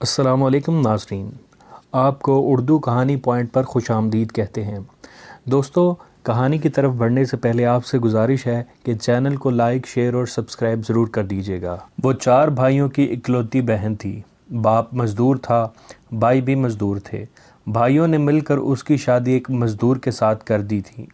السلام علیکم ناظرین، آپ کو اردو کہانی پوائنٹ پر خوش آمدید کہتے ہیں۔ دوستو، کہانی کی طرف بڑھنے سے پہلے آپ سے گزارش ہے کہ چینل کو لائک، شیئر اور سبسکرائب ضرور کر دیجیے گا۔ وہ 4 بھائیوں کی اکلوتی بہن تھی۔ باپ مزدور تھا، بھائی بھی مزدور تھے۔ بھائیوں نے مل کر اس کی شادی ایک مزدور کے ساتھ کر دی تھی۔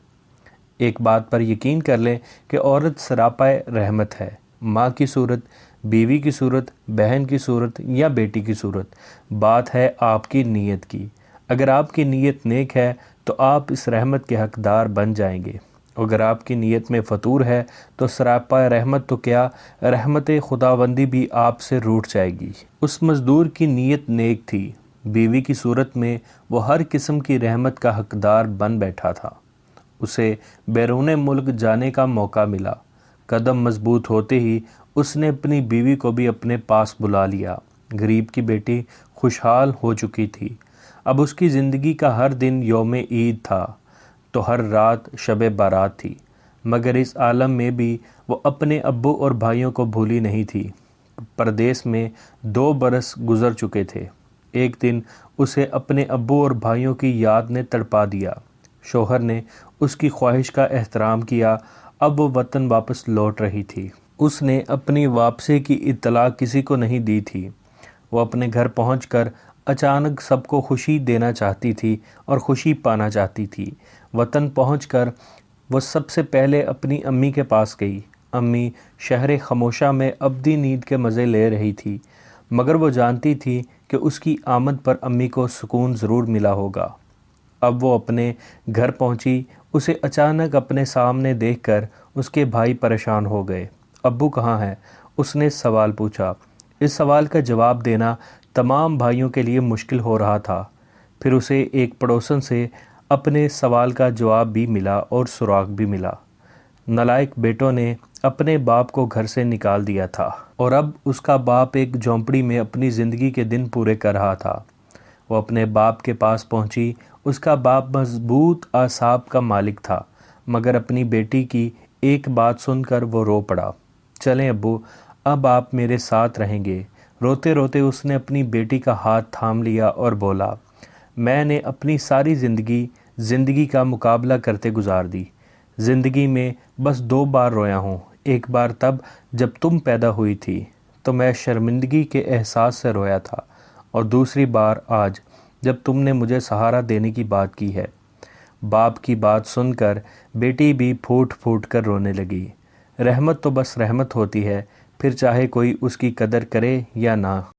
ایک بات پر یقین کر لیں کہ عورت سراپائے رحمت ہے۔ ماں کی صورت، بیوی کی صورت، بہن کی صورت یا بیٹی کی صورت، بات ہے آپ کی نیت کی۔ اگر آپ کی نیت نیک ہے تو آپ اس رحمت کے حقدار بن جائیں گے۔ اگر آپ کی نیت میں فطور ہے تو سراپائے رحمت تو کیا، رحمت خداوندی بھی آپ سے روٹھ جائے گی۔ اس مزدور کی نیت نیک تھی۔ بیوی کی صورت میں وہ ہر قسم کی رحمت کا حقدار بن بیٹھا تھا۔ اسے بیرون ملک جانے کا موقع ملا۔ قدم مضبوط ہوتے ہی اس نے اپنی بیوی کو بھی اپنے پاس بلا لیا۔ غریب کی بیٹی خوشحال ہو چکی تھی۔ اب اس کی زندگی کا ہر دن یوم عید تھا تو ہر رات شب بارات تھی، مگر اس عالم میں بھی وہ اپنے ابو اور بھائیوں کو بھولی نہیں تھی۔ پردیس میں 2 برس گزر چکے تھے۔ ایک دن اسے اپنے ابو اور بھائیوں کی یاد نے تڑپا دیا۔ شوہر نے اس کی خواہش کا احترام کیا۔ اب وہ وطن واپس لوٹ رہی تھی۔ اس نے اپنی واپسی کی اطلاع کسی کو نہیں دی تھی۔ وہ اپنے گھر پہنچ کر اچانک سب کو خوشی دینا چاہتی تھی اور خوشی پانا چاہتی تھی۔ وطن پہنچ کر وہ سب سے پہلے اپنی امی کے پاس گئی۔ امی شہر خموشہ میں ابدی نیند کے مزے لے رہی تھی، مگر وہ جانتی تھی کہ اس کی آمد پر امی کو سکون ضرور ملا ہوگا۔ اب وہ اپنے گھر پہنچی۔ اسے اچانک اپنے سامنے دیکھ کر اس کے بھائی پریشان ہو گئے۔ ابو کہاں ہیں؟ اس نے سوال پوچھا۔ اس سوال کا جواب دینا تمام بھائیوں کے لیے مشکل ہو رہا تھا۔ پھر اسے ایک پڑوسن سے اپنے سوال کا جواب بھی ملا اور سراغ بھی ملا۔ نالائق بیٹوں نے اپنے باپ کو گھر سے نکال دیا تھا اور اب اس کا باپ ایک جھونپڑی میں اپنی زندگی کے دن پورے کر رہا تھا۔ وہ اپنے باپ کے پاس پہنچی۔ اس کا باپ مضبوط اعصاب کا مالک تھا، مگر اپنی بیٹی کی ایک بات سن کر وہ رو پڑا۔ چلیں ابو، اب آپ میرے ساتھ رہیں گے۔ روتے روتے اس نے اپنی بیٹی کا ہاتھ تھام لیا اور بولا، میں نے اپنی ساری زندگی کا مقابلہ کرتے گزار دی۔ زندگی میں بس 2 بار رویا ہوں۔ ایک بار تب جب تم پیدا ہوئی تھی تو میں شرمندگی کے احساس سے رویا تھا، اور دوسری بار آج جب تم نے مجھے سہارا دینے کی بات کی ہے۔ باپ کی بات سن کر بیٹی بھی پھوٹ پھوٹ کر رونے لگی۔ رحمت تو بس رحمت ہوتی ہے، پھر چاہے کوئی اس کی قدر کرے یا نہ۔